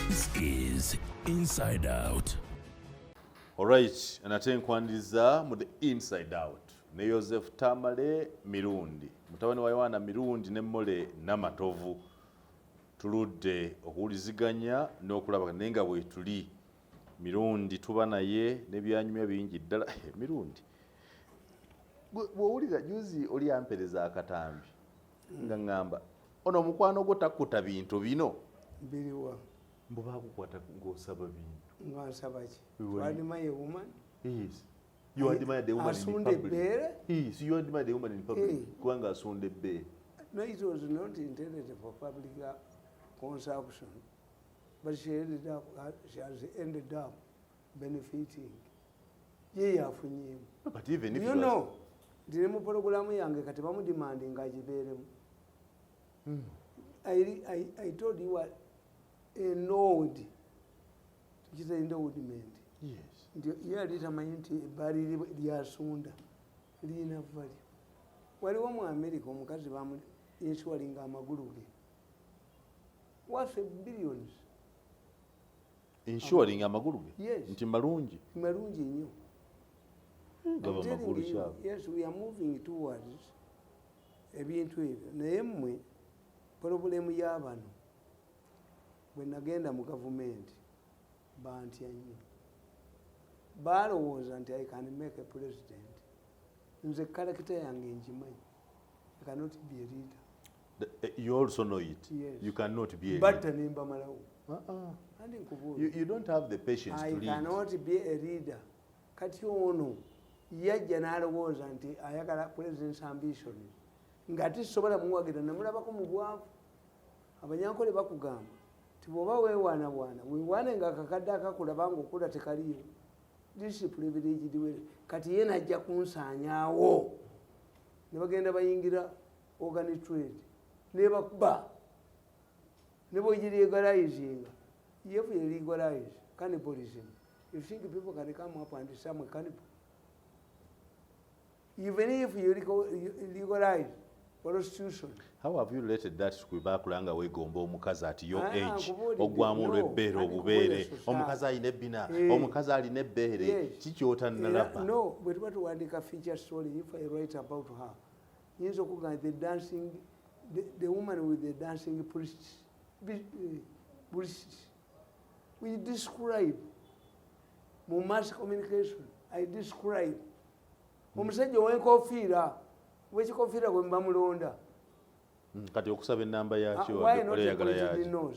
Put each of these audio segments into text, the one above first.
This is Inside Out. Alright, anate nkwaniriza mu the Inside Out ne Joseph Tamale Mirundi mutabani wa Yohana Mirundi ne Mole Namatovu tuludde okuwuliziganya n'okulaba nenga bwe tuli Mirundi tuba naye n'ebyanyumya bingi ddala Mirundi bw'owulira juzi oli ampereza akatambi nga ngamba ono mukwano gwo takkuta bintu bino biliwa mbu bakukwata ng'osaba bintu ngasaba ki admire a woman. Yes. You admire the woman in public. Yes, you admire the woman in public. Kwanga asunde be. No, it was not intended for public consumption, but she has ended up benefiting. Yeah, but even if you know, the program yange kati bamu demanding ajiberemu. I told you what a node. Is in the woodment. Yes. You are determined to bury the Asunda. Lina Valley. Wali wa mu America omukazi bamu insuring amaguluge. What's billions? Insuring amaguluge? Yes. Nti malungi. Malungi nnyo. Gaba magulu sha. Yes, we are moving towards ebintu ebyo. Naye mmwe problem y'abano bwe nagenda mu government bantya nnyo balowooza nti I can make a president. Nze character yange njimanyi. I cannot be a leader. You also know it. Yes. You cannot be a leader. Batta nimba malawo. You don't have the patience to lead. I cannot be a leader. Kati ono yajja n'alowooza nti ayagala president's ambition. Ngati sobola muwagira namulabako mu bwavu. Abanyankole bakugamba bwoba weewaana nga akakadde akakulaba ng'okula tekaliyo. This is privilege diwe kati ye najja kunsaanyaawo ne bagenda bayingira organic trade ne bakuba ne bwegiriegalizinga if you legalize cannibalism, you think people can come up and some cannibal. Even if you legalize prostitution. How have you related that to Kubakulanga wegomba omukazi at your age ogwamu olw'ebbeere obubeere omukazi alina ebbina omukazi alina ebbeere kikyota nalaba? No, bwe tuba tuwandiika feature story if I write about her yinza okugamba the woman with the dancing breasts we describe mu mass communication. I describe omusajja ow'enkofiira wekikofiira gwe mbamulonda kati okusaba enamba yakyo oyagala yakyo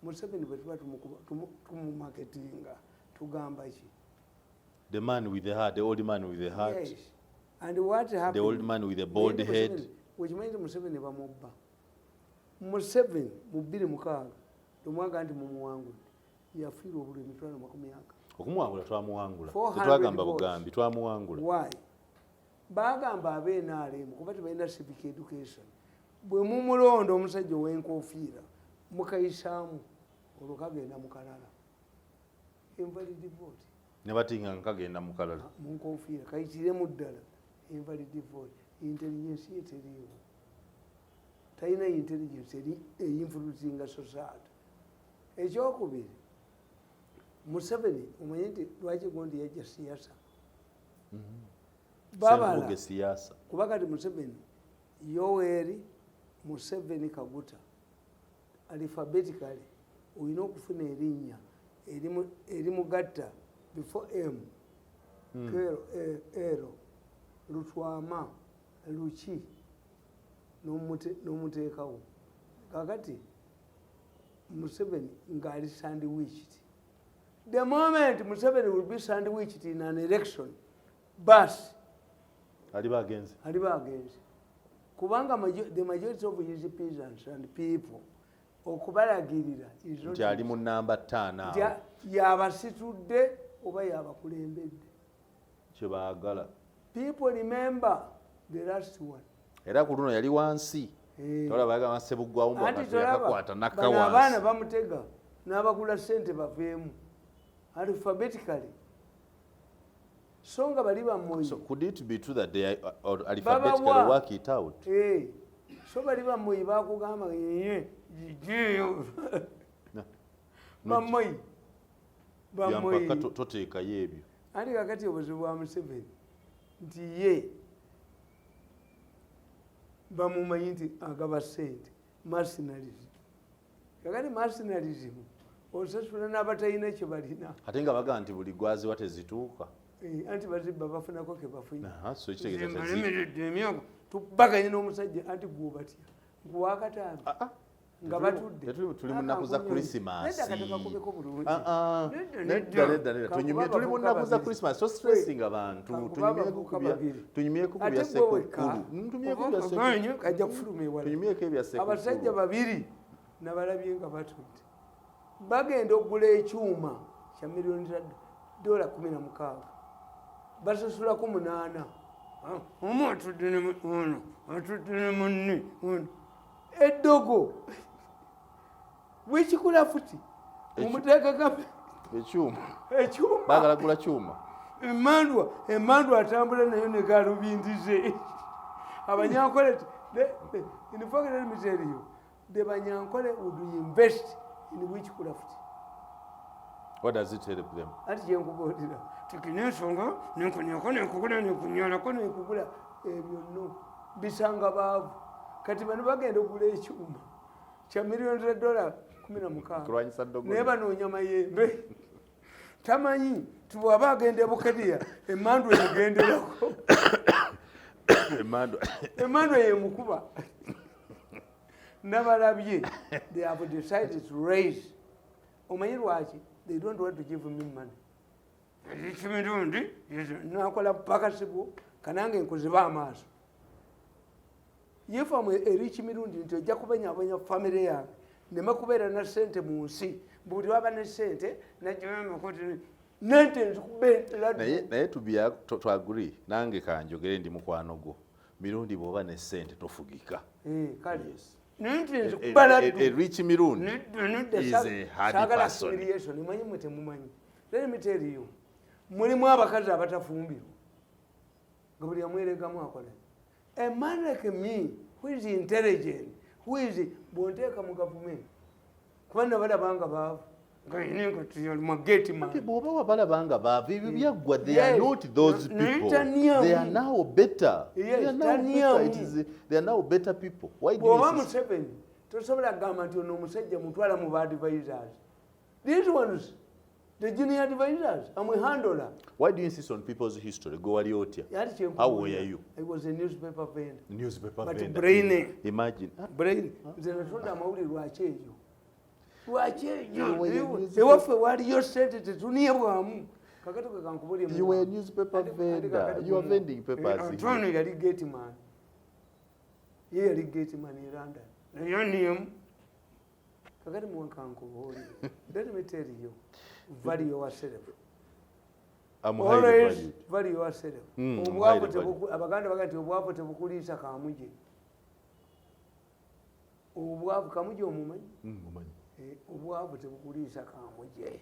Museveni bwe tuba tumumarketinga tugamba ki? The man with the heart, the old man with the heart. Yes. And what happened? The old man with the bald head. Wekimanyi Museveni bamubba. Museveni mu 2006 tumwaga nti mumuwangula yafiirwa obululu emitwalo 40. Okumuwangula twamuwangula. Tetwagamba bugambi twamuwangula. Why? Bagamba ab'NRM kuba tebalina civic education. Bwe mumulondo omusajja ow'enkofiira mukayisaamu olwo kagenda mu kalala. Invalid vote. Ne batinga nkagenda mu kalala. Mu nkofiira kayitiremu ddala. Invalid vote. Intelligence ye teriiwo. Talina intelligence eri eyinfluencinga society. Ekyokubiri Museveni omanyi nti lwaki gondi yajja siasa. Babala siasa. Kuba kati Museveni Yoweri Museveni Kaguta alphabetically olina okufuna erinnya erimugatta before M Ero Lutwama Luki n'omuteekawo kakati Museveni ng'ali sandwiched. The moment Museveni will be sandwiched in an election bus aliba against kubanga the majority of his peasants and people okubalagirira nti ali mu namba 5 yabasitudde oba yabakulembedde kyebaagala. People remember the last one. Era ku luno yali wansi tolaba Sebuggwawo yakakwata nakka wansi. Abaana bamutega n'abagula ssente baveemu alphabetically. So could it be true that they alphabetically work it out? So bali bamoyi bakugamba bamoyi yampaka toteekayo ebyo anti kakati obuzibu bwa Museveni nti ye bamumanyi nti agaba ssente mercenaries kakati mercenaries osasula n'abatalina kye balina ate nga bagaa nti buli gwaziwa tezituuka anti bazibba bafunako ke bafunye so kitegeeza malemeredde emyaka tubaganye n'omusajja anti gwobatya gwakataano nga batudde tuli mu nnaku za krisimansi akatekakubeko bulungi nedda tuli mu nnaku za krisimansi so stressinga bantu tunyumyeko ku bya sekukulu kajja kufuluma ewala tunyumyeko ebya sekukulu abasajja babiri nabalabye nga batudde bagenda okugula ekyuma kya miliyoni $16 basasulako 8 omu atudde ne munne eddogo bwekikula futi mumuteekaka ekyuma bagala gula kyuma emandwa atambula nayo ne galubindize abanyankole in fact let me tell you the banyankole would invest in bwekikula futi. What does it help them? Ati jenkubuulira tikinensonga nenkonyako nenkugula nekunyalako nekugula ebyo no bisanga baavu kati bano bagenda okugula ekyuma kya $16 naye banoonya mayembe tamanyi tibwaba agenda ebukadiya emandwa emugenderako emandwa yemukuba nabalabye they have decided to raise omanyi lwaki they don't want to give me money ekimirundi nakola pakasibu kanange nkuziba amaaso yefamu eriki mirundi nti ojja kubenyaabenya famire yange nema kubeera na ssente mu nsi buli waba ne ssente najomakoti nente naye twaguri nange kanjogere ndi mukwano gwo mirundi bw'oba ne ssente tofugika rich mirundi is a hard person. Imanyi mwe temumanyi. Let me tell you. Mulimu abakazi abatafumbirwa. Nga buli amweregamu akola. A man like me, who is intelligent, who is bonteeka mu gavumenti. Kubanga balabanga baavu. Bw'oba wabalabanga baavu ebyo byaggwa they are not those people. They are now better. They are now better people. Why do you insist? Tosobola kugamba nti ono omusajja mutwala mu advisors. These ones, the junior advisors, I'm a handler. Why do you insist on people's history? Go wali otya. How were you? I was a newspaper vendor. Newspaper but vendor. Brainy. Imagine. Brainy. Nze natunda amawulire lwaki eyo. Lwaki eyo. Ewaffe waliyo ssente tetuniibwamu. Kakati kwe kankubulye mu. You were a newspaper vendor. You are vending papers. Antonio yali gate man. Ye yali gate man in London. Kakati muwankankubuulire. Let me tell you. Value yourself. Always value yourself. Abaganda baga nti obwavu tebukuliisa kamuje. Obwavu kamuje omumanyi? Mumanyi. Obwavu tebukuliisa kamuje.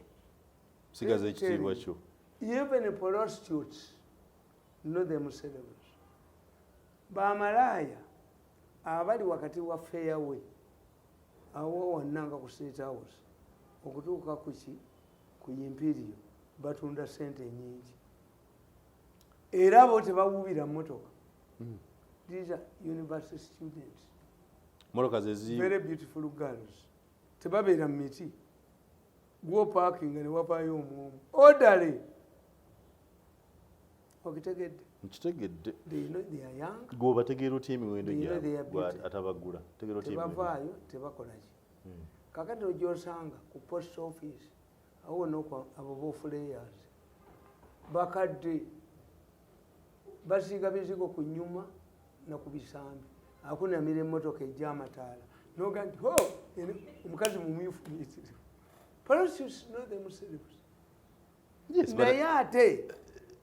Sigaza ekitiibwa kyo. Even prostitutes know themselves. Bamalaya abali wakati wa fairway awo wannanga ku State House okutuuka ku Imperial batunda ssente nyingi era abo tebawubira mmotoka. These are university students, very beautiful girls, tebabeera mu miti gwo parking ne wapaayo omwomu odale okitegedde. Nkitegedde. They are young. Gwobategeera otya emiwendo gyabwe atabagula tegeera otya tebavaayo tebakola ki. Kakati ogyosanga ku post office awo noko abo bofulayers bakadde basiiga bizigo ku nnyuma na ku bisambi akunamira emmotoka ejja amataala noga nti omukazi mumyufu muyitirivu. Prostitutes know themselves. Naye ate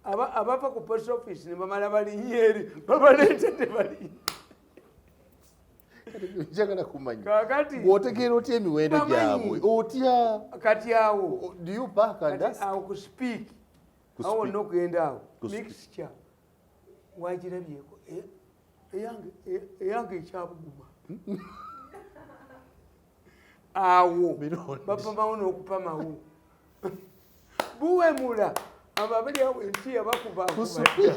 abava ku post office ne bamala balinnya eri babaleetedde balinnya. Njagala kumanya kakati bw'otegeera otya emiwendo gyabwe otya kati awo do you back and awo ku speak awo n'okugenda awo mixture wagirabyeko eyange ekyabuguma awo bapamawo n'okupamawo buwemula abo abali awo enkiya bakubaakubadda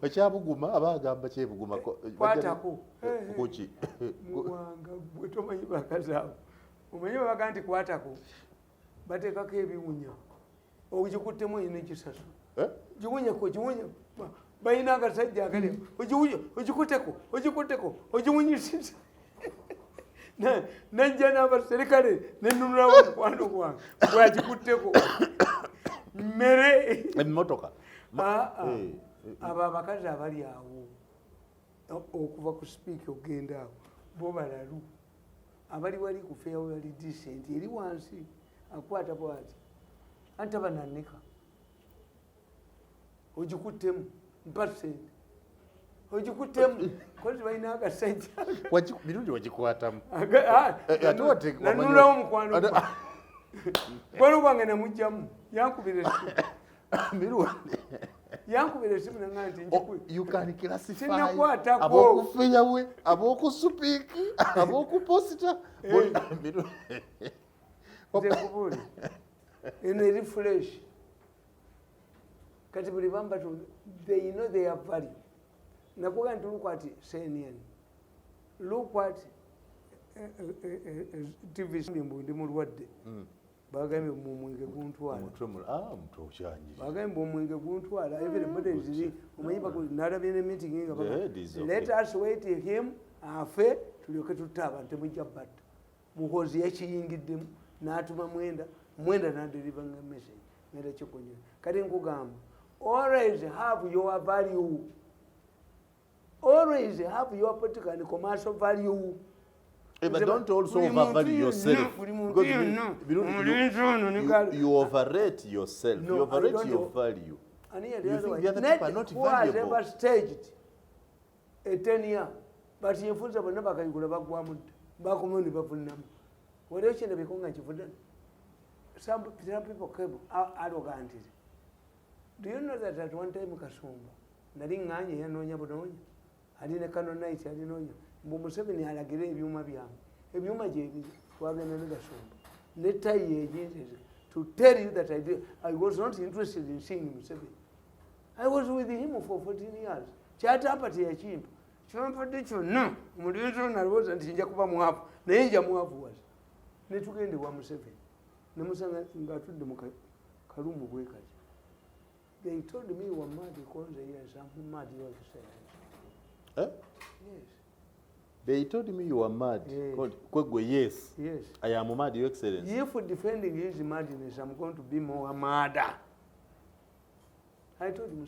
ekyabuguma abagamba kyebuguma kwatako kuki muwanga gwe tomanyi bakazaabo omanyi babaga nti kwatako bateekako ebiwunya ogikuttemu olina ekisaso giwunyeko giwunya balina agasajja agali ogikutteko ogiwunyisiza najja n'abaserikale nenunulawo omukwano gwange bwagikutteko mmere emmotoka abo abakazi abali awo okuva ku sipiika okgenda awo bo balalu abali wali ku farewell decent eri wansi akwata bwati anti abananika ogikuttemu mpasente ogikuttemu kozi balina agasajja birungi wagikwatamu nanulawo mukwano mukwano gwange namugjamu yankubira esimu yankubira esimu nanga nti sinakwatako abokufiyawe abokusupiiki abokuposita nzekubuli eno eri fresh kati buli bamba they know they have value nakuga nti look at CNN look at TV ndi mulwadde bagambye omwenge guntwala bagambye omwenge guntwala everybody ziri omanyi nalabye ne meeting nga let us wait him afe tulyoke tutta abantu temujja batta muhozi yakiyingiddemu n'atuma mwenda naderiva nga message ngenda kikunywa kati nkugamba always have your value always have your political and commercial value. But don't also overvalue yourself. You overrate yourself. You overrate your value. You think the other people are not valuable. Who has ever staged a 10-year, but you feel that never can go back home. What else can be going? Some people came arrogant. Do you know that at one time Kasumba, Naringanya, Nonya Bodonia, I didn't canonize, I didn't know you. Museveni alagira ebyuma byange ebyuma gyebi twagenda negasumba later years to tell you that I was not interested in seeing Museveni. I was with him for 14 years. Kyatapati yakintu kyampadde kyonna omulinzi ono alowooza nti nja kuba mwavu naye nja mwavu wasi netugende wa Museveni nemusanga ngaatudde mu kalumu bwe kati. They told me you were mad because yes, I'm mad, you are yes. They told me you were mad. Yes. Yes. I am mad, Your Excellency. If defending his madness, I'm going to be more mad. I told him,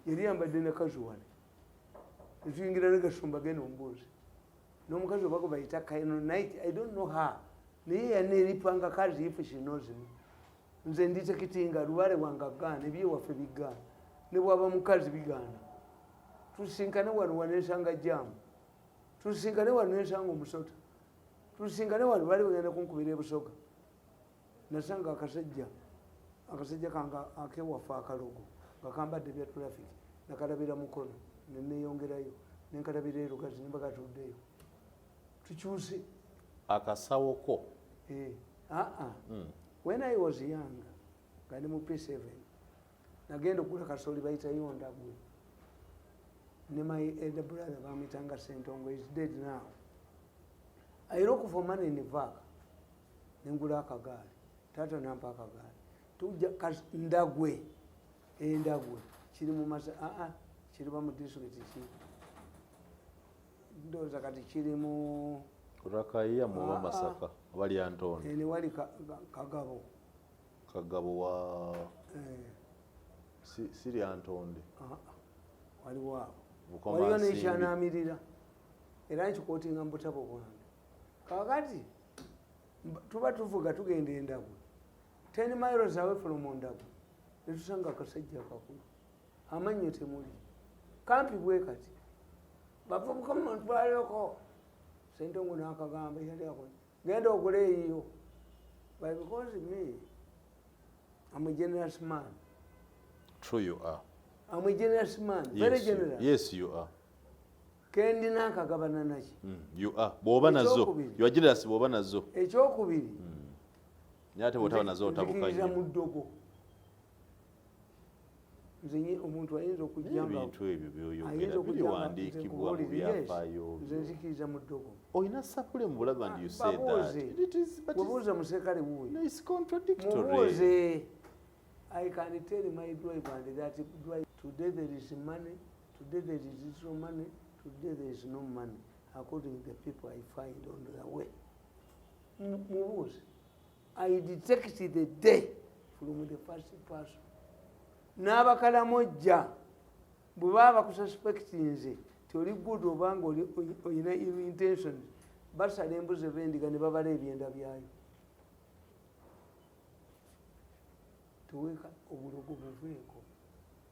Yeriamba didn't casual. If you get a gasumba again on board. No more casual by Itaka night. I don't know her. Nay and nearly panga kazi if she knows him. Then detecting a Ruare Wangagan, if you were for big gun. Never Mukazi began. To sink one is hanga jam. Tusingane wano ensanga omusota tusingane wano bali bagenda kunkubira ebusoga nasanga akasajja kanga akewafa akalogo ngakambadde bya traffic nakalabira mukono neneyongerayo nenkalabira erugazi nembakatuddeyo tukyuse akasawoko when I was young ngandi mu P7 nagenda okula kasoli bayitayo ndagwe. My elder brother, Bamitanga Sentongo, is dead now. I look for money in the vac. Nengula Kagari, Tata Nampa Kagari. To Ndagwe, Ndagwe. Chirimu Chiribamu district. Those are the Chirimu Rakaya Mama Masaka, Wali Anton. And Wali Kagabo. Kagabo Siri Anton. Wali wow. Waliyo nekyanamirira era nkikootinga mu butabo bwange kakati tuba tuvuga tugenda Endagwe 10 miles away from Ndagwe netusanga akasajja kakulu amannyo temuli kampi bwe kati bavubuka mutwaleko Sentongo n'akagamba yali ako genda okule eyiyo but because me I'm a generous man. True you are. I'm a generous man, very generous. Yes, you are. kendi nakagabana naki You are bwoba nazo you are jealous bwoba nazo ekyokubiri nyate bwotaba nazo otabukanya muddogo nze omuntu ayinza okujjanga ebintu ebyo byoyogera biwandiikibwa mu byafaayo nze nzikiriza muddogo oyina sapule mu bulaba ndi you say that webuuza musekale wuuyo it's contradictory mubuuze I can tell my driver that today there is money, today there is little money, today there is no money, according to the people I find on the way. I detect the day from the first person. N'abakalamojja bwe baba bakususpecti nze toli good obanga olina ill intentions basala embuzi bendiga ne babala ebyenda byayo. Tuweka obulogo buveeko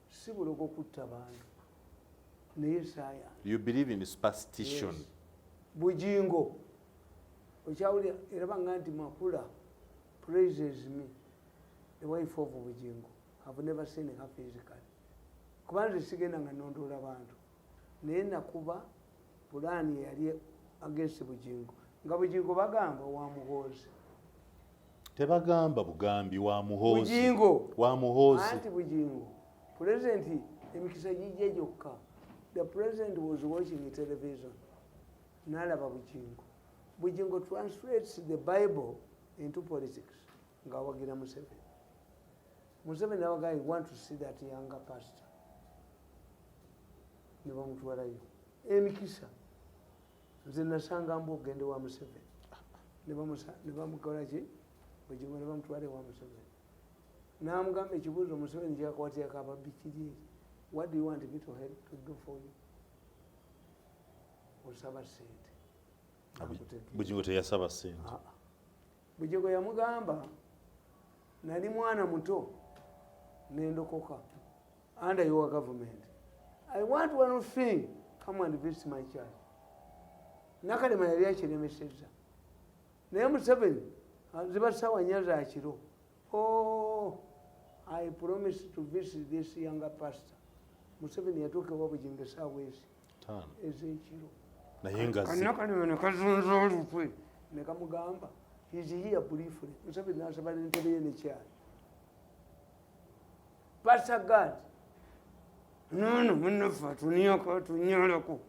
si bulogo kutta bantu naye science. You believe in superstition. Yes. Bujingo okyawulira era banga nti Makula praises me the wife of Bujingo. I've never seen her physically kubanze sigenda nga nondoola bantu naye nakuba pulaani yali against Bujingo nga Bujingo bagamba wa muhoozi tebagamba bugambi wa muhoozi Bujingo wa muhoozi anti Bujingo president emikisa gijja gyokka. The president was watching television n'alaba Bujingo. Bujingo translates the Bible into politics nga awagira Museveni. Museveni nawaga I want to see that younger pastor ne bamutwalayo emikisa nze nasanga mbu ogende wa Museveni ne bamukola ki Bujingo ne bamutwala wa Museveni n'amugamba ekibuuzo Museveni kyakwatirako ababikiri what do you want me to do for you? Osaba sente. Bujingo teyasaba sente. Bujingo yamugamba nali mwana muto nendokoka under your government. I want one thing, come and visit my child. Nakalema yali akiremesezza. Naye Museveni ziba ssaawa nnya za kiro. Oh, I promise to visit this younger pastor. Museveni yatuuka ewa Bujingo essaawa ez'ekiro. Naye nga Kannakalema ne kazunza olukwe ne kamugamba he's here briefly. Museveni n'asaba n'entebe ye nekyali. Pastor God, no, munnaffe tunyolako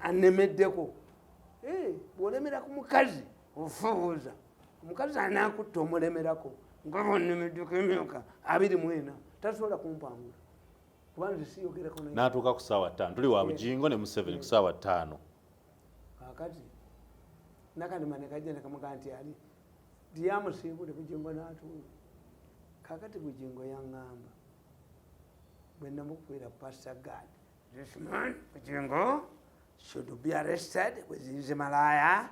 anemeddeko. Bw'olemera ku mukazi ofuuza omukazi anaakutta omulemerako nga bw'onnemeddeko emyaka 24 tasobola kumpangula kubanga siyogerako naye n'atuuka ku ssaawa 5 tuli wa Bujingo ne Museveni ku ssaawa 5 kakati Nakalema ne kajja ne kamugamba nti ali ndiyamusiibule Bujingo n'atuula kakati Bujingo yaŋŋamba bwe namukubira Pastor God, this man Bujingo should be arrested with his malaya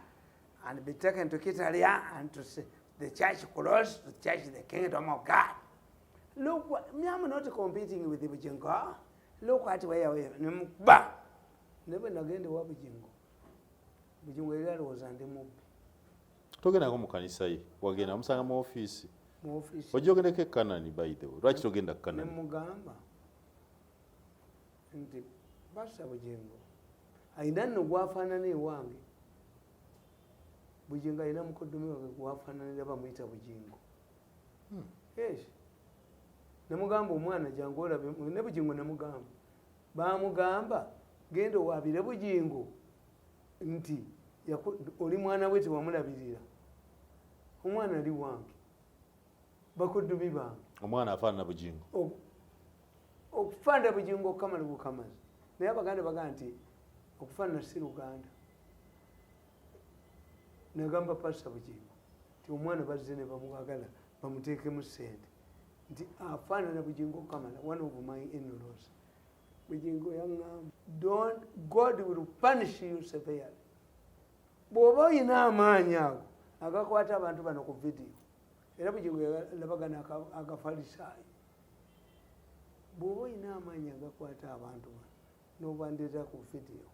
and be taken to Kitalia and to the church close to church the kingdom of God. Look, I'm not competing with the Bujingo. Look at where I am. Never again the Bujingo. Bujingo was on the move. Togenda ko mu kanisa ye wagenda musanga mu office. Ojja ogendeko Kanani by the way. Lwaki togenda Kanani? Nemugamba nti basa Bujingo ayina nno gwafaanana ewange. Bujingo ayina mukoddomi wange gwafaananira bamuyita Bujingo. Yes. Nemugamba omwana jangu olabe ne Bujingo nemugamba. Bamugamba genda owabire Bujingo nti oli mwana we tewamulabirira. Omwana ali wange. Bakoddomi bange. Omwana afaanana Bujingo. Okufaanana Bujingo okamala bukamazi. Naye Abaganda bagamba nti okufaanana si Luganda. Nagamba Pastor Bujingo nti omwana bazze ne bamwagala bamuteekemu ssente nti afaanana Bujingo okamala one of my in-laws. Bujingo yaŋŋamba God will punish you severely. Bw'oba oyina amaanyi ago agakwata abantu bano ku vidiyo era Bujingo yalabagana agafalisaayo. Bw'oba oyina amaanyi agakwata abantu bano n'obandeeta ku vidiyo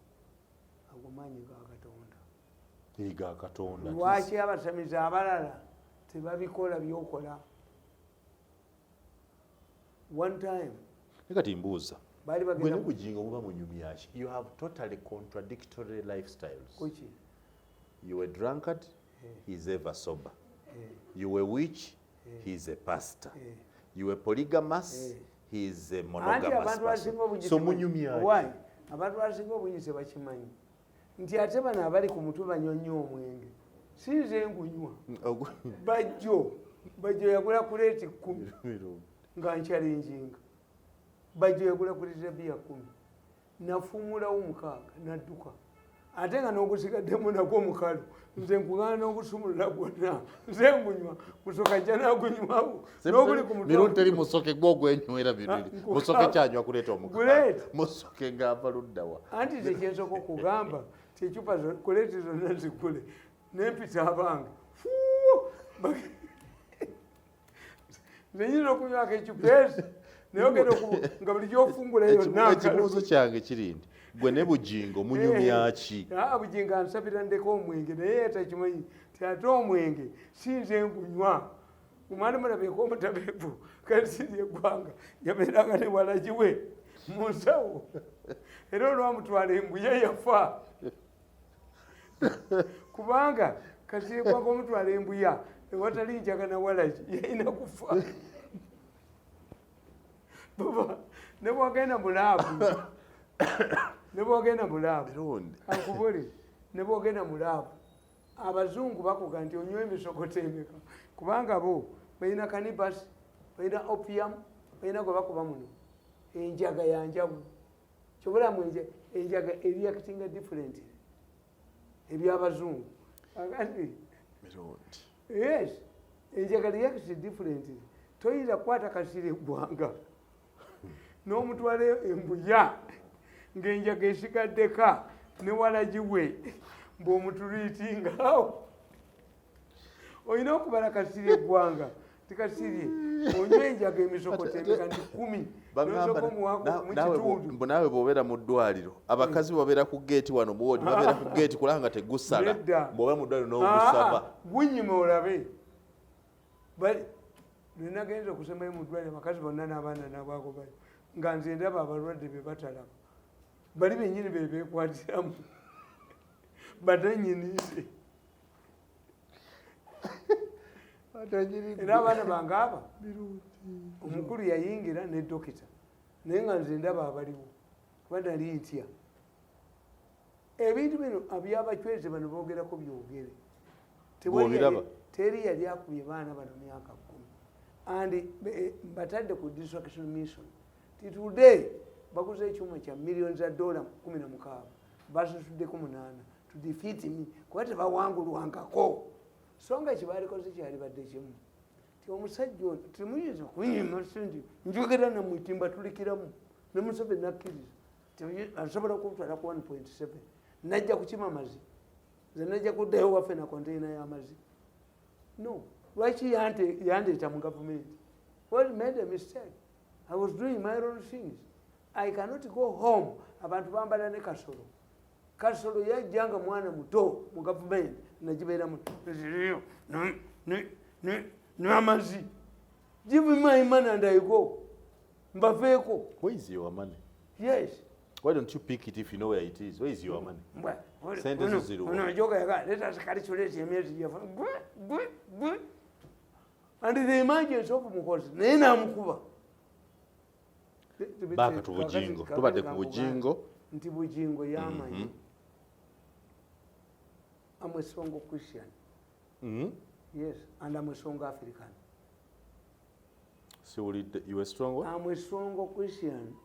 ago maanyi ga Katonda. Ga Katonda. Lwaki abasamizi abalala tebabikola byokola? One time kati mbuuza bali Bwe bagenda bujingo muba munyumyaki. You have totally contradictory lifestyles. kuki You were drunkard, he's ever sober. You were witch, he's a pastor. You were polygamous, he's a monogamous person. So munyumyaki. Why? Abantu basinga obungi bakimanyi nti ate bano abali ku mutwe banywa nnyo omwenge sinze ngunywa bajjo yagula kuleeti 10 nga nkyalenjinga bajjo yagula kuleeti bbiya 10 nafuumulawo 6 nadduka ate nga n'ogusigaddemu nagwo mukalu nze nkugana n'ogusumulula gwonna nze ngunywa musoka jja nagunywawo n'oguli ku mutwe Mirundi teri musoke gwo ogwenywera biriri musoke kyanywa kuleeta omukalu musoke ng'ava luddawa anti tekyensooka okugamba tekyupa kuleeti zonna zigule nempita abange nenyina okunywako ekyupa ezi naye ogenda nga buli gyofungula yonna ekibuuzo kyange kirindi gwe ne bujingo munyumyaki. Bujingo ansabira ndeko omwenge naye takimanyi ti ate omwenge sinze nkunywa omwana mulabeeko omutabeevu kati siri eggwanga yabeeranga ne walagiwe mu nsawo era olwamutwala embuya yafa kubanga kasiri eggwanga omutwala embuya ewatali njaga na walagi yalina kufa ne bwagenda mulaabu nebwogenda mulaabu akubuli nebwogenda mulaabu abazungu bakuga nti onywa emisogoto emeka kubanga bo balina kanibasi balina opium balina gwe bakuba muno enjaga yanjabu kyobulamu enjaga ereactinga different ebyabazungu agati yes enjaga react different toyinza kukwata kasiri eggwanga n'omutwala embuya ng'enjaga esigaddeka ne walagiwe mbw'omuturiitingaawo olina okubala kasiri eggwanga tikasiri onywa enjaga emisokotemeka ndi 10 naawe bw'obeera mu ddwaliro abakazi babeera ku geeti wano muwodi babeera ku geeti kulanga tegusala bw'obeera mu ddwaliro n'ogusaba gunyuma olabe lwenagenza okusemayo mu ddwaliro abakazi bonna n'abaana nabwako bali nga nze ndaba abalwadde be batalaba bali benyini bebekwatiramu badanyinize era abaana bange aba omukulu yayingira ne dokita naye nga nze ndaba abaliwo kuba nali ntya ebintu bino abyabacweze bano boogerako byogere teri yali akubye baana bano myaka 10 and batadde ku distraction mission ti today baguze ekyuma kya millions za $16 basasuddeko 8 to defeat me kuba tebawangulwankako so nga ekibalikoze kyalibadde kimu ti omusajja ono temuyinza kunyima sente njogera namwitimba tulikiramu ne Museveni nakkiriza asobola okutwala ku 1.7 najja kukima mazi nze najja kuddayo waffe na konteina y'amazi no lwaki yandeeta mu gavumenti well made a mistake I was doing my own things I cannot go home abantu bambala ne kasolo yajjanga mwana muto mu gavumenti nagibeeramu n'amazi give me my money and I go mbaveeko. Where is your money? Yes. Why don't you pick it if you know where it is? Where is your money? Sente zero. Let us calculate and the emergence of Mukozi nena mukuba baka tubujingo tubadde ku bujingo nti bujingo yamanyi I'm a strong Christian. Yes, and I'm a strong African. So you were strong? I'm a strong Christian,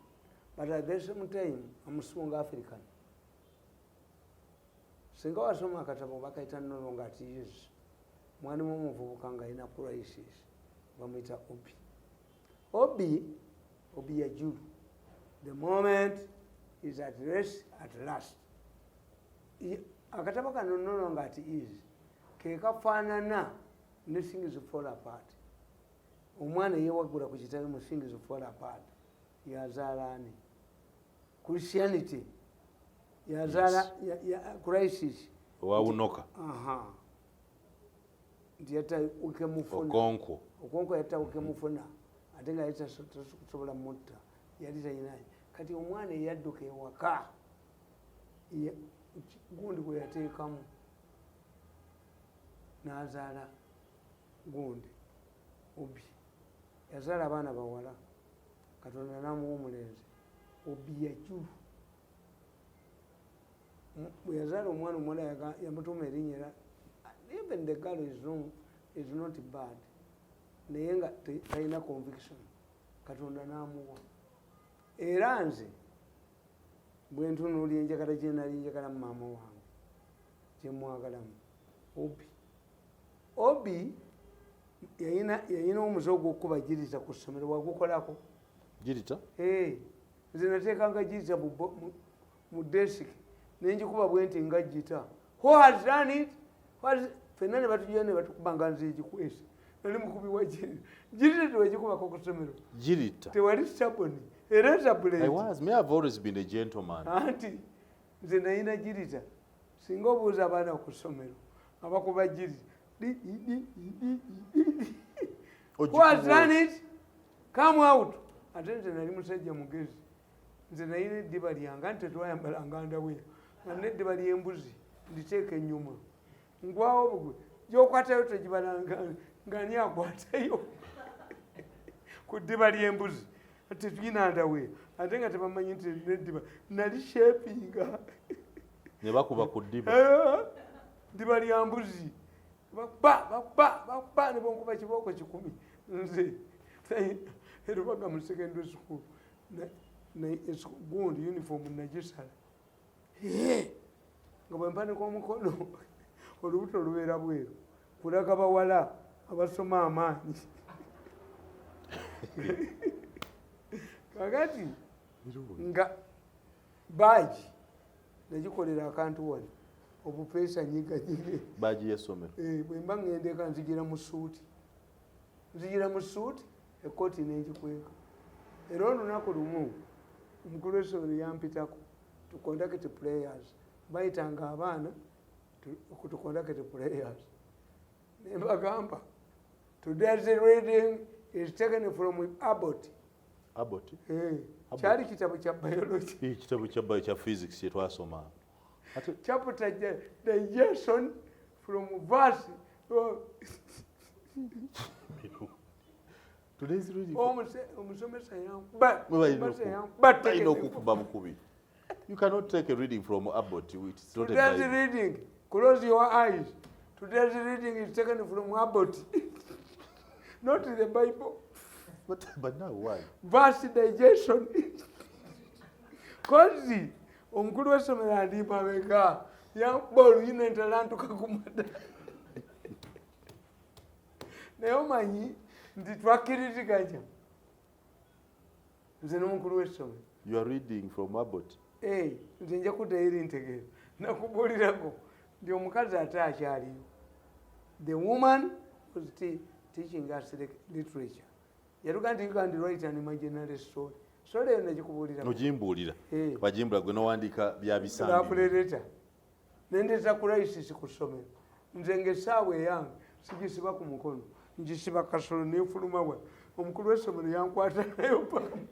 but at the same time, I'm a strong African. Singa wasoma akatabo bakaita no longer at ease. Mwani muvubuka nga ina crisis. Bamwita Obi ya Jew. The moment is at rest at last. Akatabo kano no longer at ease. Kekafaanana ne things fall apart. Omwana yewagula ku kitabo mu things fall apart. Yazaala ani? Christianity. Yazaala crisis. Wawunoka. Aha. Nti yata ukemufuna. Okonko yata ukemufuna. Ate nga yata kusobola mutta. Yali tayinayo. kati omwana eyadduka ewaka gundi gwe yateekamu n'azaala gundi obi yazaala abaana bawala katonda namuwa omulenzi obi yajulu bwe yazaala omwana omuwala yamutuma erinnya even the girl is not bad naye nga talina conviction katonda namuwa era nze bwe ntunuulya enjagala gye nali njagalamu maama wange gyemwagalamu obi yayina omuze ogwokukuba jirita ku ssomero wagukolako jirita nze nateekanga jirita mu desiki nenjikuba bwenti nga jita who has done it fenna ne batujja ne batukubanga nze egikwesi nali mukubi wa jirita tewagikubako ku ssomero jirita tewali staboni era anti nze nayina jirita singa obuuza abaana ku ssomero abakuba jirita who has done it come out ate nze nali musajja mugezi nze nayina eddiba lyange anti tetwayambalanga ndaweya nga neddiba lyembuzi nditeeka ennyuma ngwawo bugwe gyokwatayo tegibalanga ngani akwatayo ku ddiba lyembuzi tetulina ndaweya ate nga tebamanyi nti neddiba nali shepinga ne bakuba ku ddiba ddiba lya mbuzi bakuba ne bonkuba kibooko 10 nze erubaga mu secondary school gundi uniform nagisala nga bwempanika omukono olubuto olubeera bweru kulaga bawala abasoma amaanyi kakati nga baagi nagikolera akantu wano obupeesa nyiganyige baagi yesomero bwemba ngendeka nzigira mu suuti ekooti nengikweka era olunaku lumu omukulu w'essomero yampitako to conduct players bayitanga abaana to conduct players nembagamba today's reading is taken from Abbott kyali kitabo kya biology kitabo kya bio kya physics kyetwasoma chapter digestion from verse today's reading omusomesa yambalina okukuba mukubi. You cannot take a reading from Abbott. It's not today's reading, close your eyes. Today's reading is taken from Abbott. Not the Bible. But now why? Verse digestion. Kozi omukulu w'essomero andimabega yambolu yina entalantuka kumada naye omanyi nti twakkiriziganya nze n'omukulu w'essomero. You are reading from Abbott. Nze nja kuddayo eri ntegeera nakubuulirako ndi omukazi ate akyaliyo. The woman was teaching us literature. Yatuga nti you can write an imaginary story. Story eyo negikubuulirako. Ogimbuulira. Wagimbula gwe n'owandiika bya bisambi. Lapuleta. Nendeeta crisis ku ssomero. Nze ng'essaawa eyange sigisiba ku mukono. Ngisiba kasolo n'enfuluma wa. Omukulu w'essomero yankwata nayo pamu.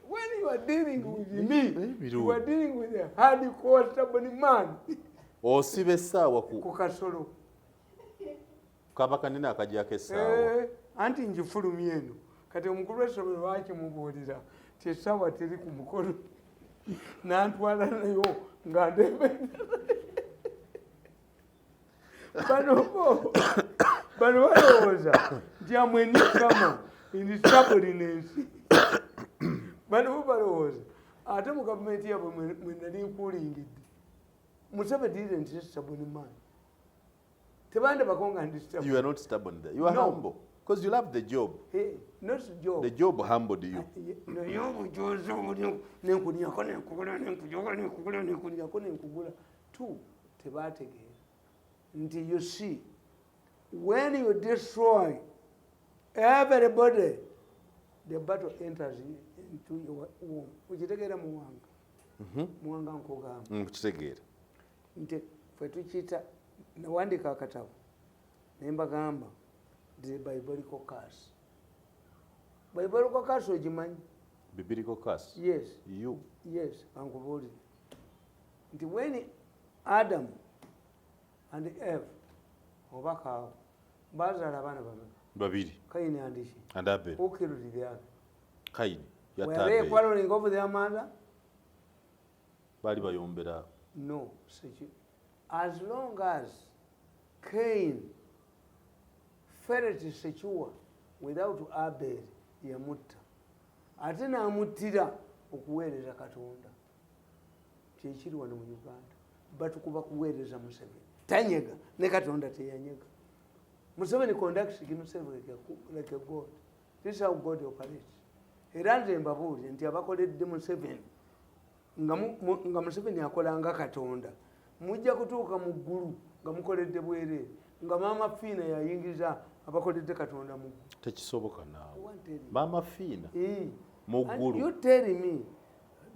When you are dealing with me, you are dealing with a hardcore stubborn man. Osiba essaawa ku kasolo. Kaba kanene akagyako essaawa. Anti njifulumya eno. Kati omukulu w'essomero bakimubuulira ti essaawa teri ku mukono. N'antwala nayo nga ndebe. Bano balowooza nti amwe nikama in stubbornness. Bano balowooza ate mu gavumenti yabwe mwe nali nkuulingidde. Museveni didn't stubborn man. Tebandabako nga ndi stubborn. You are not stubborn there. You are humble. Because you love the job. Not job. The job humbled you. Two, tebategeera nti you see, when you destroy everybody, the battle enters into your womb. Ukitegeera muwanga. Muwanga nkugamba. Kitegeera. Nti ffe tukiyita nawandika akatabo naye mbagamba the biblical curse. Biblical curse ogimanyi? biblical curse. Yes. You. Yes, ankubuulire nti when Adam and Eve oba Kaawa bazaala abaana babiri, Cain and she, and Abel. who killed the other? Cain Were yatta they Abel. quarreling over their mother? Baali bayombera. No. As long as Cain felt secure without Abel, yamutta. Ate n'amuttira okuweereza Katonda. Kyekiri wano mu Uganda. Batukuba kuweereza Museveni. Tanyega, ne Katonda teyanyega. Museveni conducts himself like a God. This is how God operates. Era nze mbabuulire nti abakoledde Museveni nga Museveni akola nga Katonda, mujja kutuuka mu ggulu nga mukoledde bwereere, nga Maama Fiina yayingiza abakoledde Katonda mu ggulu. Tekisoboka naawe. Maama Fiina mu And ggulu. you tell me,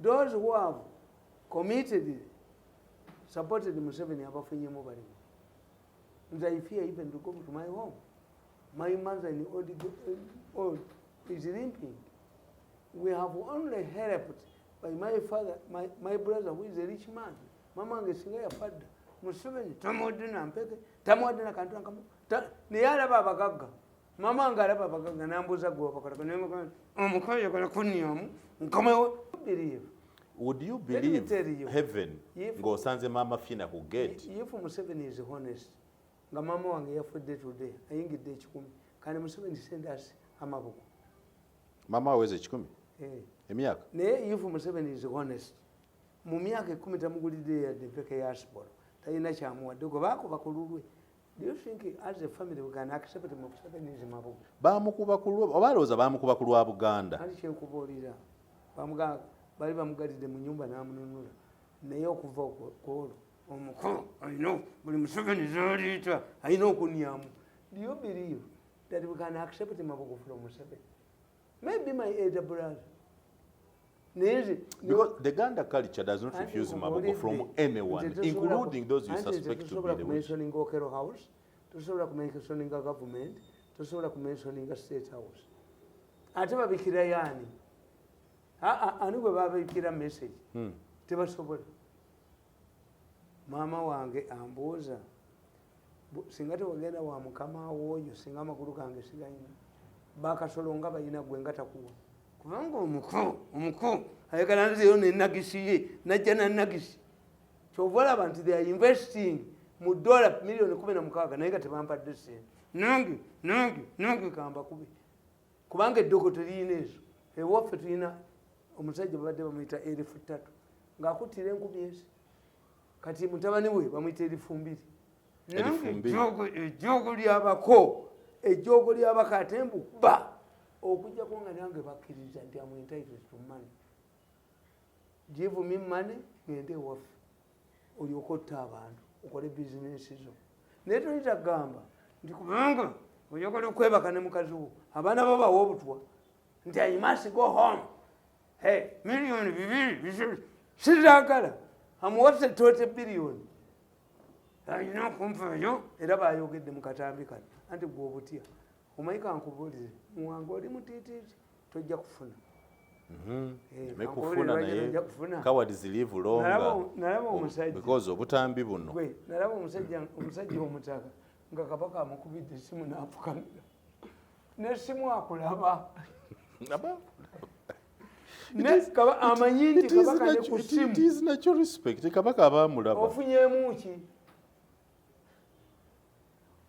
those who have committed, supported Museveni abafunyemu balimu. I fear even to go to my home. My mother in old is limping. We have only helped by my father, my brother who is a rich man. Mama angesinga yafadda. Museveni tamwadina mpeke, tamwadina kantu nkamu. Naye alaba abagagga. Mama anga alaba abagagga n'ambuuza gwe wabakolako. Omukazi akola kunnyamu nkomewo. Believe. Would you believe heaven ng'osanze Maama Fiina ku gate? If Museveni is honest, nga mama wange yafudde today ayingidde 10 kandi Museveni send us amabuku. Mama aweze 10? Emyaka? Naye if Museveni is honest, mu myaka 10 tamugulidde yadde mpeke ya sport, talina kyamuwadde gwe baakuba ku lulwe. Do you think as a family we can accept Museveni is mabuku? Baamukuba ku lulwe, oba alowooza baamukuba ku lwa Buganda? Kali kyenkubuulira. Bali bamugalidde mu nnyumba n'amununula. Naye okuva kwolwo omukulu alina buli Museveni z'oliita alina okunnyamu. Do you believe that we can accept mabuku from Museveni? Maybe my elder brother. Because the Ganda culture does not refuse mabuku from anyone, including those you suspect to be the witch. Mentioning Okero House, tusobola kumentioning government, tusobola kumentioning state house. Ate babikira yani. Ani bwe babikira message. Tebasobola. Mama wange ambuuza singa tewagenda wa mukama woyo singa amakulu gange sigayina bakasolo nga bayina gwe nga takuwa kubanga omuku ayagala nzeyo nenagisi ye najja nanagisi kyova olaba nti they are investing mu $16 million naye nga tebampadde sente nange kamba kubi kubanga eddoko teriyina ezo ewaffe tulina omusajja babadde bamuyita 3,000 ng'akuttira enkumi ezi kati mutabani we bamuyita 2,000. Ejjoogo lyabako ejjoogo lyabakatembu ba okujjako nga nange bakkiriza nti am entitled to money. Give me money ngende ewaffe olyoka otta abantu okole bizinesi zo naye toyita kugamba nti kubanga oyagala okwebaka ne mukazi wo abaana babawa obutwa nti I must go home. Hey, million bibiri sizaagala amuwase $20 billion. Alina okumvayo era baayogedde mu katambi kano anti gwe obutya omanyi kankubuulire muwange oli mutiitiiti tojja kufuna. Mekufuna naye cowards live longer because obutambi buno. Nalaba omusajja omutaka nga kabaka amukubidde essimu n'afukamira n'essimu akulaba amanyi nti kabaka ne ku ssimu. It is natural respect. Kabaka abamulaba. Ofunyemu ki?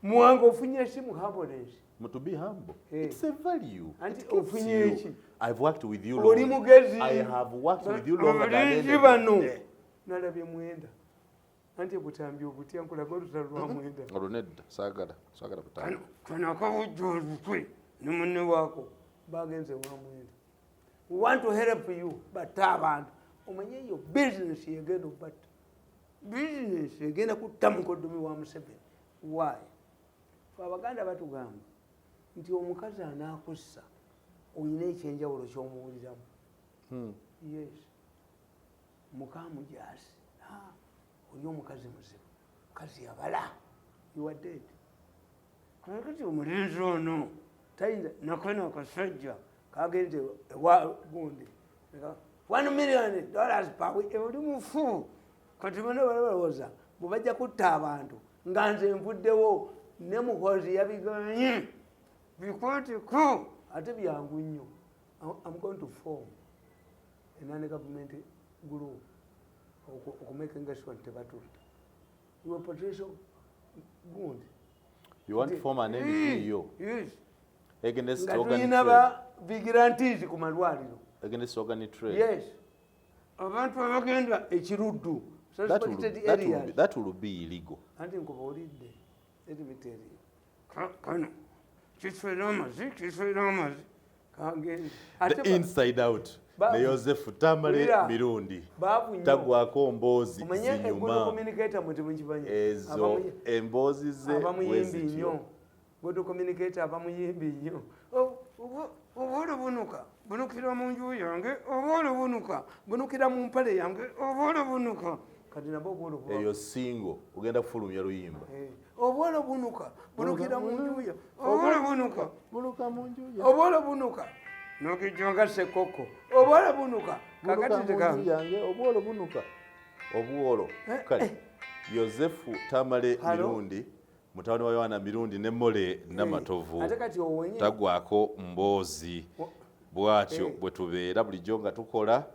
Muwange ofunye essimu habonesi. To be humble. It's a value. Anti ofunye ki? I've worked with you long. I have worked with you longer than nalabye mwenda. Anti butambi obutya nkulaga olutalo lwa mwenda. Olunedda saagala butambi. Kana akawujja olukwe ne munne waako bagenze wa mwenda. We want to help you, but abantu omanye yo business yegenda obatta. Business yegenda kutta mukoddomi wa Museveni. Why? Abaganda batugamba nti omukazi anaakussa olina ekyenjawulo ky'omuwuliramu. Yes. Mukamujaasi oli omukazi muzibu mukazi yabala you are dead. Kati omulenzi ono tayinza nakona akasajja kagenze ewa gundi $1 million per week oli mufu kati bano balowooza bwe bajja kutta abantu nga nze nvuddewo ne mukozi yabiganye bikwateko ate byangu nnyo. I'm going to form a non-government group okumakinga sure tebatutta your potential good. You want to form an NGO? Yes. Against nga organic tulina trade? ba vigilantes ku malwaliro. Against organic trade? Yes. Abantu abagenda ekiruddu. That will be illegal. Anti nkubulidde. Let me tell you. Kano. Kiswera amazi. The inside out. Ne Joseph Tamale Mirundi. Tagwako mboozi zinyuma. Ezo emboozi ze wezityo. Good communicator abamuyimbi nnyo. Obwola bunuka bunukira mu nju yange, obwola bunuka bunukira mu mpale yange, obwola bunuka kati nabo obwola bunuka. Eyo singo ugenda kufulumya luyimba. Obwola bunuka bunukira mu nju yange, obwola bunuka bunuka mu nju yange, obwola bunuka nokijonga sekoko, obwola bunuka kakati tekange, obwola bunuka obwolo kale Joseph Tamale Mirundi mutabani wa Yohana Mirundi ne Mole Namatovu tagwako mboozi bwatyo bwe tubeera bulijjo nga tukola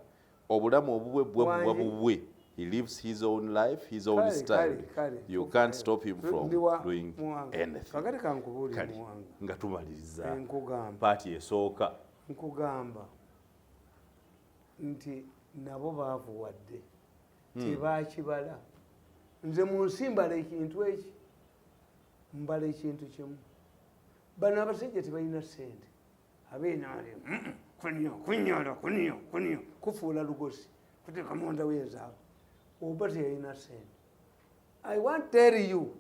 obulamu obubwe bubwe. He lives his own life, his own style. You can't stop him from doing anything. Kale nga tumaliriza paati esooka nkugamba nti nabo baavuwadde tebakibala. Nze mu nsi mbala ekintu eki, mbala ekintu kimu. Bano abasajja tebalina ssente abeenaali kunyola kufuula lugosi kuteeka monda w'enzaabu oba teyalina ssente. I want tell you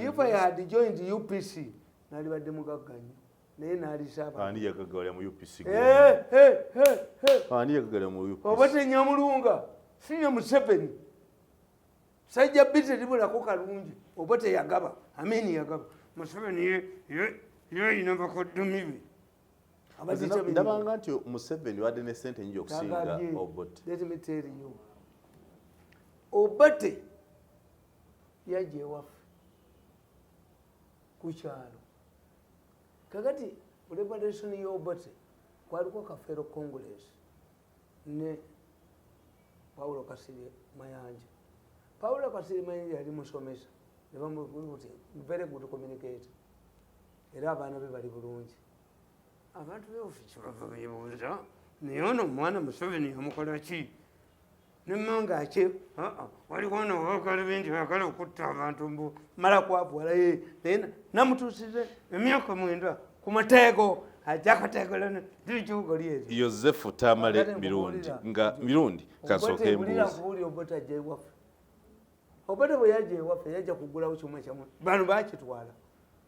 if I had joined UPC nalibadde mugagga nnyo naye naalisa abantu. Ani yagagalya mu UPC? Ani yagagalya mu UPC? Oba tenyamulunga sinya Museveni sajja bite libulako kalungi oba teyagaba amini yagaba Museveni yeyina bakoddomi be. Ndabanga nti Museveni wadde ne ssente nnyingi okusinga Obote. Let me tell you, Obote yajja ewaffe ku kyalo kakati preparation y'Obote kwaliko Kafeero Congress ne Paulo Kasirye Mayanja. Paulo Kasirye Mayanja yali musomesa ne bamubuuza very good communicator era abaana be bali bulungi. Abantu beofiisi bava beebuuza naye ono omwana Museveni yamukola ki nemmanga ake waliwo ono wakala bingi ayagala okutta abantu mbu mala kwavuwala naye namutuusize emyaka 9 ku mateeko ajja akateekolana tiri kibuga lyeri. Joseph Tamale Mirundi nga Mirundi kasooka embuuzi Obote ajja ewaffe. Obote bwe yajja ewaffe yajja kugulawo kimwe kyamu bano baakitwala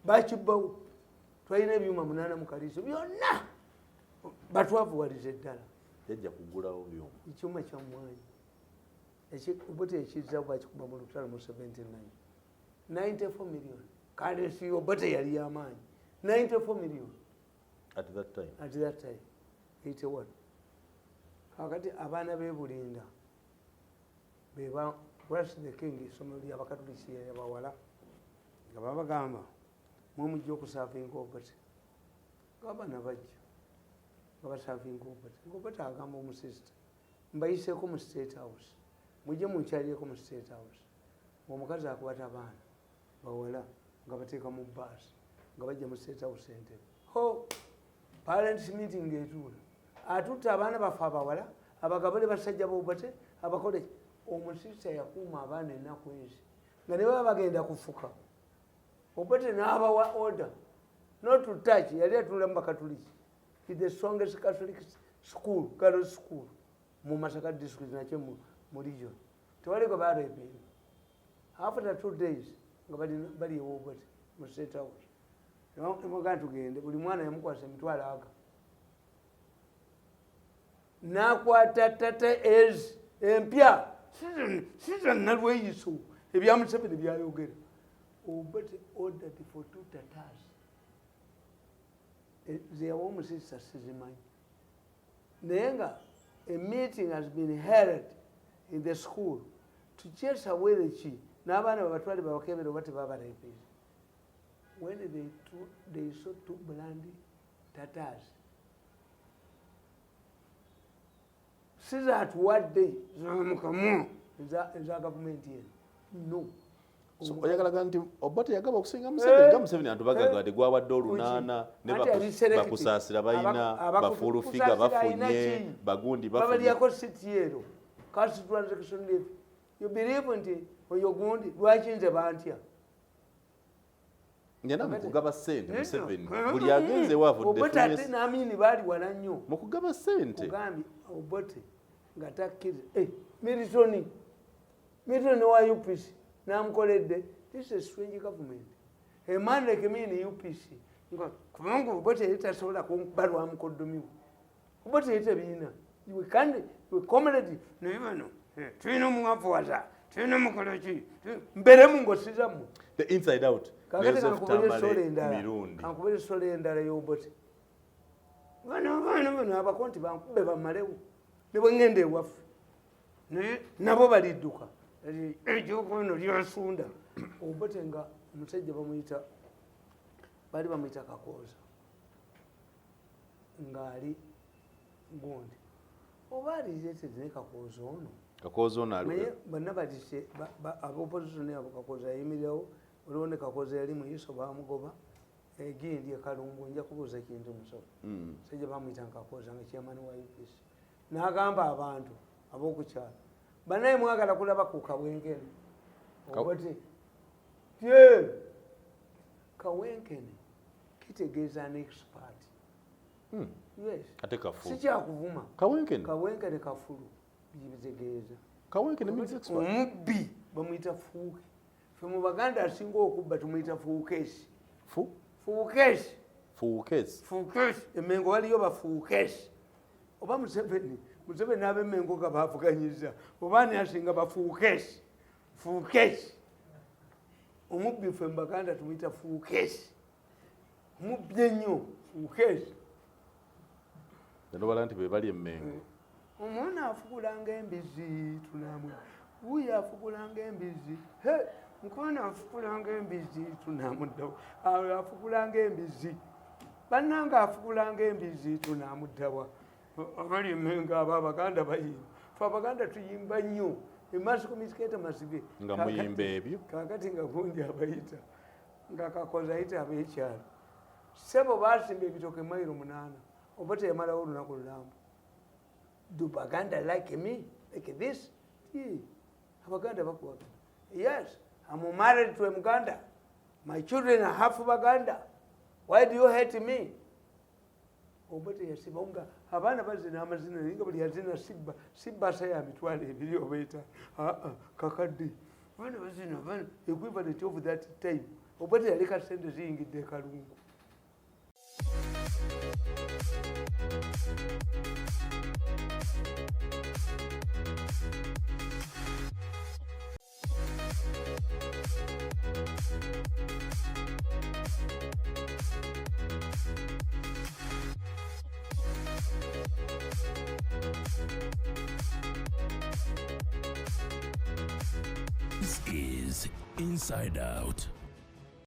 baakibbawo. Twalina ebyuma 8 mu kaliiso byonna batwavuwaliza eddala. yajja kugulawo byuma Ekyuma kyamwanyi Obote ekizza bwakikuba mu lutalo mu 79 94 million. Kale Obote yali y'amaanyi 94 million at that time 81. Kakati abaana b'e Bulinda beba Bless the King essomero ly'Abakatoliki y'abawala nga babagamba mwe mujja okusaavinga Obote. Abaana bajja nga basaavinga Obote. Obote agamba omusisita mbayiseeko mu State House mujje munkyalireko mu State House. Omukazi akwata abaana bawala nga bateeka mu bbaasi nga bajja mu State House entebe. Parents meeting etuula atutta abaana baffe abawala abagabale basajja b'Obote abakole omusisita yakuuma abaana ennaku ezi nga ne baba bagenda kufuka. Obote n'abawa order not to touch. Yali atula mu Bakatoliki. It's the strongest Catholic school, girls school mu Masaka district nakyo mu region. Tewali gwe baleepera. After 2 days nga bali ewa Obote mu State House. Emuganda tugende buli mwana yamukwasa emitwalo 40. N'akwata tata ezi empya season nalweyiso ebya Museveni byayogera. Obote ordered for 2 tatas. Zeyawo omusisita sizimanyi naye nga a meeting has been held in the school to chase away the chi. N'abaana babatwale babakebera oba tebabaleepera. When they saw two bloody tatters. Si zaatuwadde zamukamu eza gavumenti eno. No. So oyagalaga nti Obote yagaba okusinga Museveni nga Museveni antu bagagadde gwawadde olunaana ne bakusaasira balina bafulu figa bafunye bagundi bafunye babalyako sitiyero kasi transaction levy. You believe nti oyo gundi lwaki nze bantya njana mukugaba ssente Museveni buli agenze waavudde Obote ate n'amini baali wala nnyo mukugaba ssente ogambye Obote nga takkiriza Milton wa UPC n'amukoledde. This is a strange government. A man like me in UPC kubanga Obote yali tasobola kumbalwa mukoddomi we. Obote yali tabiina we comrade naye bano tulina omuwavuwaza tulina omukola ki mberemu ng'osizamu the inside out. kakati kankubira essolo endala y'Obote. Bano abakonti bankube bamalewo ne bwe ŋŋenda ewaffe naye nabo balidduka ekyokono lyonsunda. Obote nga omusajja baali bamuyita Kakooza ng'ali gundi oba alireetedde ne Kakooza ono naye bonna batise ab'opposition abo Kakooza yayimirirawo oliwo ne Kakooza yali muyiso baamugoba egindi ekalungu nja kubuuza ekintu musobo musajja bamuyita Kakooza nga chairman wa UPC n'agamba abantu ab'okukyalo banaye mwagala kulaba ku kawenkene Obote kawenkene kitegeeza an expert. Yes. Ate kafulu. Sikyakuvuma. Kawenkene kafulu bitegeeza. Kawenkene means expert. Omubbi bamuyita fuuke. Ffe mu Baganda asinga okubba tumuyita fuukeesi. Fuukeesi. Emengo waliyo bafuukeesi. Oba Museveni n'ab'Emengo nga baavuganyizza oba ani asinga bafuukeesi. Omubbi ffe mu Baganda tumuyita fuukeesi. Omubbi ennyo fuukeesi. Nobala nti be bali Emengo. Omwana afukulanga embizi tunamwe. Wuyo afukulanga embizi. Mukono afukulanga embizi tunamuddawo. Awo afukulanga embizi. Bannanga afukulanga embizi tunamuddawa. Abali Emengo abo Abaganda bayimba. Ffe Abaganda tuyimba nnyo. Emasu kumisiketa masibe. Nga muyimba ebyo. Kakati nga gundi abayita. Nga Kakooza ayita ab'ekyalo. Ssebo baasimba ebitooke mayiro 8. Obote yamalawo olunaku lulambu. Do Baganda like me? Like this? Abaganda bakwagala. Yes, I'm married to a Muganda. My children are half Baganda. Why do you hate me? Obote yasiba nga abaana bazina amazina nga buli yazina sibba saya mitwalo 2 obeeta kakadde bana bazina bana equivalent of that time. Obote yaleka sente ziyingidde kalungu. This is Inside Out.